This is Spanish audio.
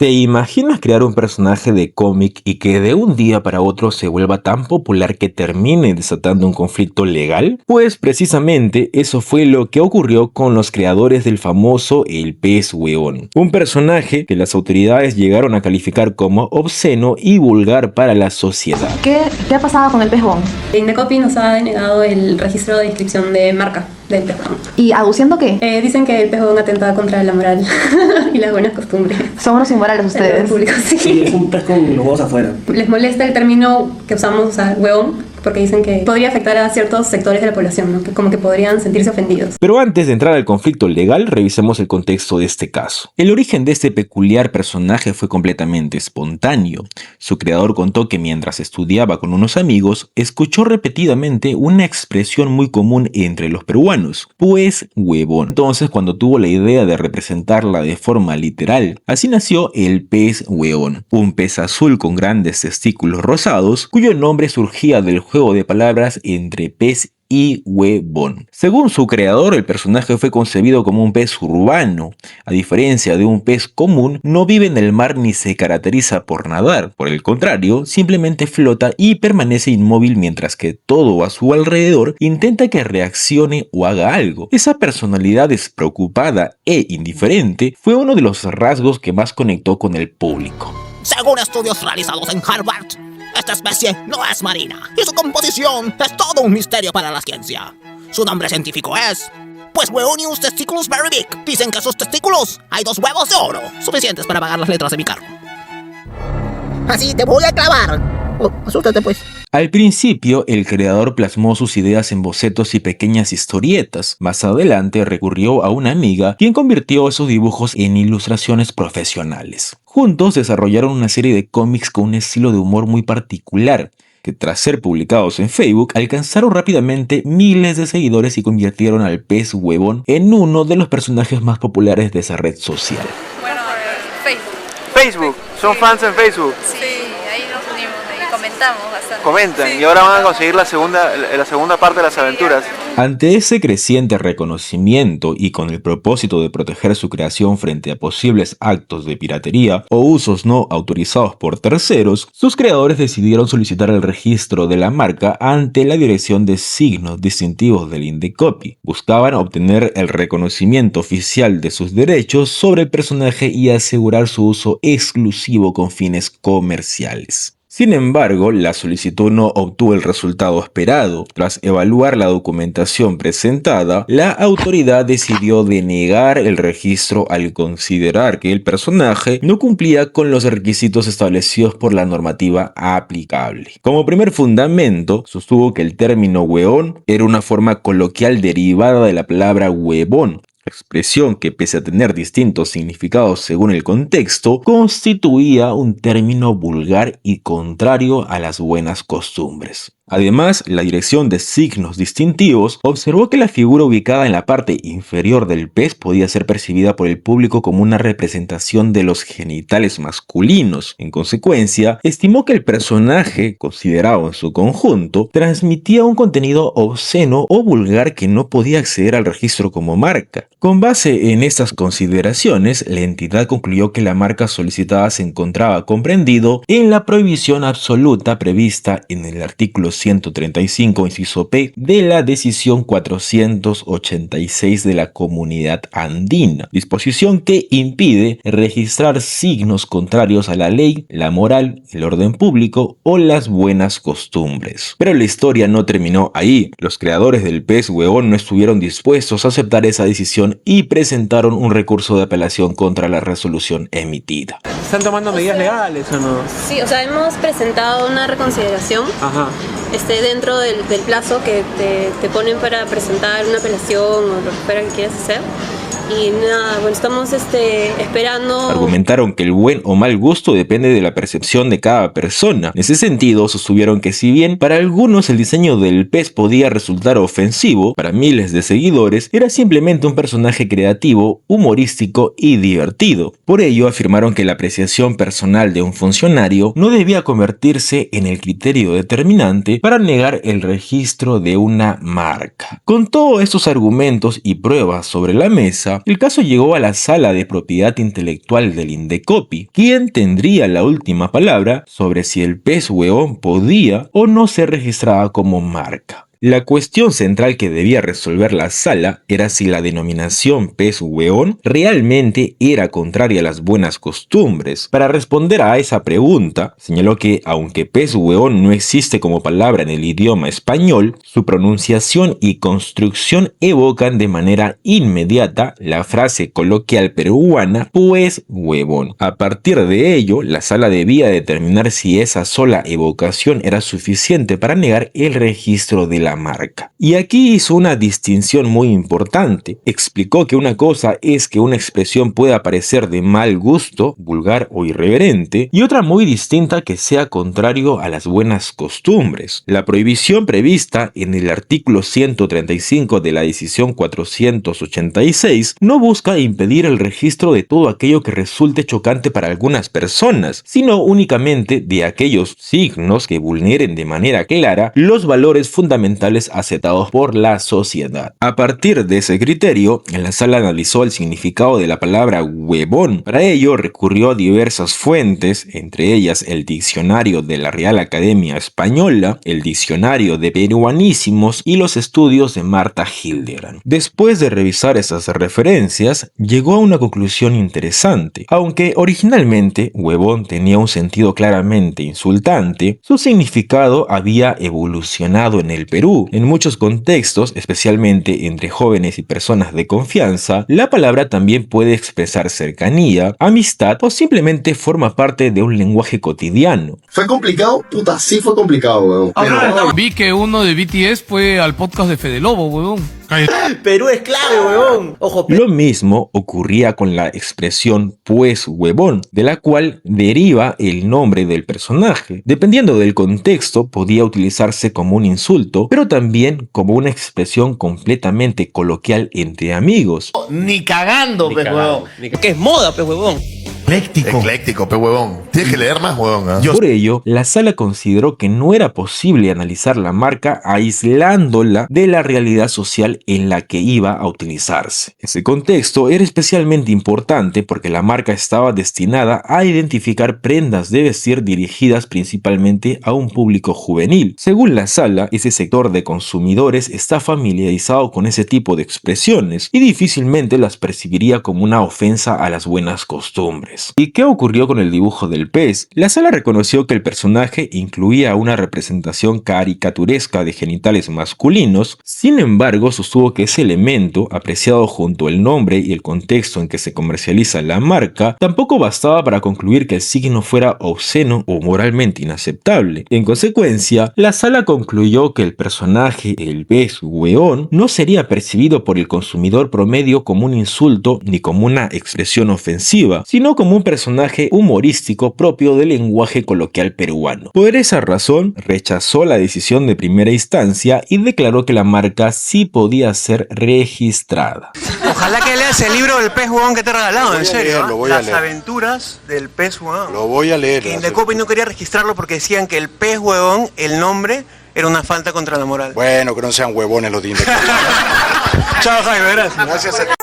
¿Te imaginas crear un personaje de cómic y que de un día para otro se vuelva tan popular que termine desatando un conflicto legal? Pues precisamente eso fue lo que ocurrió con los creadores del famoso El Pez Hueón, un personaje que las autoridades llegaron a calificar como obsceno y vulgar para la sociedad. ¿Qué ha pasado con el pez hueón? Indecopi nos ha denegado el registro de inscripción de marca del pez hueón. ¿Y aduciendo qué? Dicen que el pez hueón atenta contra la moral y las buenas costumbres. Son unos inmorales ustedes. Público, sí. Sí, es un pez con los huevos afuera. Les molesta el término que usamos, o sea, huevón, porque dicen que podría afectar a ciertos sectores de la población, ¿no? Que como que podrían sentirse ofendidos. Pero antes de entrar al conflicto legal, revisemos el contexto de este caso. El origen de este peculiar personaje fue completamente espontáneo. Su creador contó que mientras estudiaba con unos amigos, escuchó repetidamente una expresión muy común entre los peruanos, pues huevón. Entonces, cuando tuvo la idea de representarla de forma literal, así nació el pez hueón, un pez azul con grandes testículos rosados, cuyo nombre surgía del juego de palabras entre pez y huevón. Según su creador, el personaje fue concebido como un pez urbano. A diferencia de un pez común, no vive en el mar ni se caracteriza por nadar. Por el contrario, simplemente flota y permanece inmóvil mientras que todo a su alrededor intenta que reaccione o haga algo. Esa personalidad despreocupada e indiferente fue uno de los rasgos que más conectó con el público. Según estudios realizados en Harvard, esta especie no es marina y su composición es todo un misterio para la ciencia. Su nombre científico es Pez Hueonius Testículos Very Big. Dicen que en sus testículos hay 2 huevos de oro, suficientes para pagar las letras de mi carro. Así te voy a clavar. Oh, asústate pues. Al principio, el creador plasmó sus ideas en bocetos y pequeñas historietas. Más adelante recurrió a una amiga, quien convirtió esos dibujos en ilustraciones profesionales. Juntos desarrollaron una serie de cómics con un estilo de humor muy particular, que tras ser publicados en Facebook, alcanzaron rápidamente miles de seguidores y convirtieron al pez huevón en uno de los personajes más populares de esa red social. Bueno, Facebook. Facebook, son fans en Facebook. Sí, ahí nos unimos, ahí comentamos bastante. Comentan, Sí. y ahora van a conseguir la segunda parte de las aventuras. Ante ese creciente reconocimiento y con el propósito de proteger su creación frente a posibles actos de piratería o usos no autorizados por terceros, sus creadores decidieron solicitar el registro de la marca ante la Dirección de Signos Distintivos del Indecopi. Buscaban obtener el reconocimiento oficial de sus derechos sobre el personaje y asegurar su uso exclusivo con fines comerciales. Sin embargo, la solicitud no obtuvo el resultado esperado. Tras evaluar la documentación presentada, la autoridad decidió denegar el registro al considerar que el personaje no cumplía con los requisitos establecidos por la normativa aplicable. Como primer fundamento, sostuvo que el término hueón era una forma coloquial derivada de la palabra huevón, expresión que, pese a tener distintos significados según el contexto, constituía un término vulgar y contrario a las buenas costumbres. Además, la Dirección de Signos Distintivos observó que la figura ubicada en la parte inferior del pez podía ser percibida por el público como una representación de los genitales masculinos. En consecuencia, estimó que el personaje, considerado en su conjunto, transmitía un contenido obsceno o vulgar que no podía acceder al registro como marca. Con base en estas consideraciones, la entidad concluyó que la marca solicitada se encontraba comprendido en la prohibición absoluta prevista en el artículo 135, inciso P, de la Decisión 486 de la Comunidad Andina, disposición que impide registrar signos contrarios a la ley, la moral, el orden público o las buenas costumbres. Pero la historia no terminó ahí. Los creadores del pez hueón no estuvieron dispuestos a aceptar esa decisión y presentaron un recurso de apelación contra la resolución emitida. ¿Están tomando medidas legales o no? Sí, o sea, hemos presentado una reconsideración. Ajá. Dentro del plazo que te ponen para presentar una apelación o lo que fuera que quieras hacer. Y nada, bueno, estamos esperando. Argumentaron que el buen o mal gusto depende de la percepción de cada persona. En ese sentido, sostuvieron que si bien para algunos el diseño del pez podía resultar ofensivo, para miles de seguidores era simplemente un personaje creativo, humorístico y divertido. Por ello, afirmaron que la apreciación personal de un funcionario no debía convertirse en el criterio determinante para negar el registro de una marca. Con todos estos argumentos y pruebas sobre la mesa, marca, el caso llegó a la Sala de Propiedad Intelectual del Indecopi, quien tendría la última palabra sobre si el pez hueón podía o no ser registrada como marca. La cuestión central que debía resolver la sala era si la denominación pez hueón realmente era contraria a las buenas costumbres. Para responder a esa pregunta, señaló que aunque pez hueón no existe como palabra en el idioma español, su pronunciación y construcción evocan de manera inmediata la frase coloquial peruana pues huevón. A partir de ello, la sala debía determinar si esa sola evocación era suficiente para negar el registro de la marca. Y aquí hizo una distinción muy importante. Explicó que una cosa es que una expresión pueda parecer de mal gusto, vulgar o irreverente, y otra muy distinta que sea contrario a las buenas costumbres. La prohibición prevista en el artículo 135 de la decisión 486 no busca impedir el registro de todo aquello que resulte chocante para algunas personas, sino únicamente de aquellos signos que vulneren de manera clara los valores fundamentales aceptados por la sociedad. A partir de ese criterio, la sala analizó el significado de la palabra huevón. Para ello recurrió a diversas fuentes, entre ellas el diccionario de la Real Academia Española, el diccionario de peruanísimos y los estudios de Marta Hildebrand. Después de revisar esas referencias, llegó a una conclusión interesante. Aunque originalmente huevón tenía un sentido claramente insultante, su significado había evolucionado en el Perú. En muchos contextos, especialmente entre jóvenes y personas de confianza, la palabra también puede expresar cercanía, amistad o simplemente forma parte de un lenguaje cotidiano. ¿Fue complicado? Puta, sí fue complicado, weón. Vi que uno de BTS fue al podcast de Fede Lobo, weón. Perú es clave, weón. Ojo, Lo mismo ocurría con la expresión pues huevón, de la cual deriva el nombre del personaje. Dependiendo del contexto, podía utilizarse como un insulto, pero también como una expresión completamente coloquial entre amigos. ni cagando, Ni pues, cagando. weón. ¿Qué es moda, pues, huevón? Ecléctico, pe huevón. Tienes que leer más, huevón. ¿Eh? Por ello, la sala consideró que no era posible analizar la marca aislándola de la realidad social en la que iba a utilizarse. Ese contexto era especialmente importante porque la marca estaba destinada a identificar prendas de vestir dirigidas principalmente a un público juvenil. Según la sala, ese sector de consumidores está familiarizado con ese tipo de expresiones y difícilmente las percibiría como una ofensa a las buenas costumbres. ¿Y qué ocurrió con el dibujo del pez? La sala reconoció que el personaje incluía una representación caricaturesca de genitales masculinos, sin embargo sostuvo que ese elemento, apreciado junto al nombre y el contexto en que se comercializa la marca, tampoco bastaba para concluir que el signo fuera obsceno o moralmente inaceptable. En consecuencia, la sala concluyó que el personaje, el pez hueón, no sería percibido por el consumidor promedio como un insulto ni como una expresión ofensiva, sino como un personaje humorístico propio del lenguaje coloquial peruano. Por esa razón, rechazó la decisión de primera instancia y declaró que la marca sí podía ser registrada. Ojalá que leas el libro del pez huevón que te he regalado, en serio. Lo voy a Las leer. aventuras del pez huevón. Lo voy a leer. Que Indecopi no quería registrarlo porque decían que el pez huevón, el nombre, era una falta contra la moral. Bueno, que no sean huevones los de Indecopi. Chao, Jaime, gracias. Gracias a ti.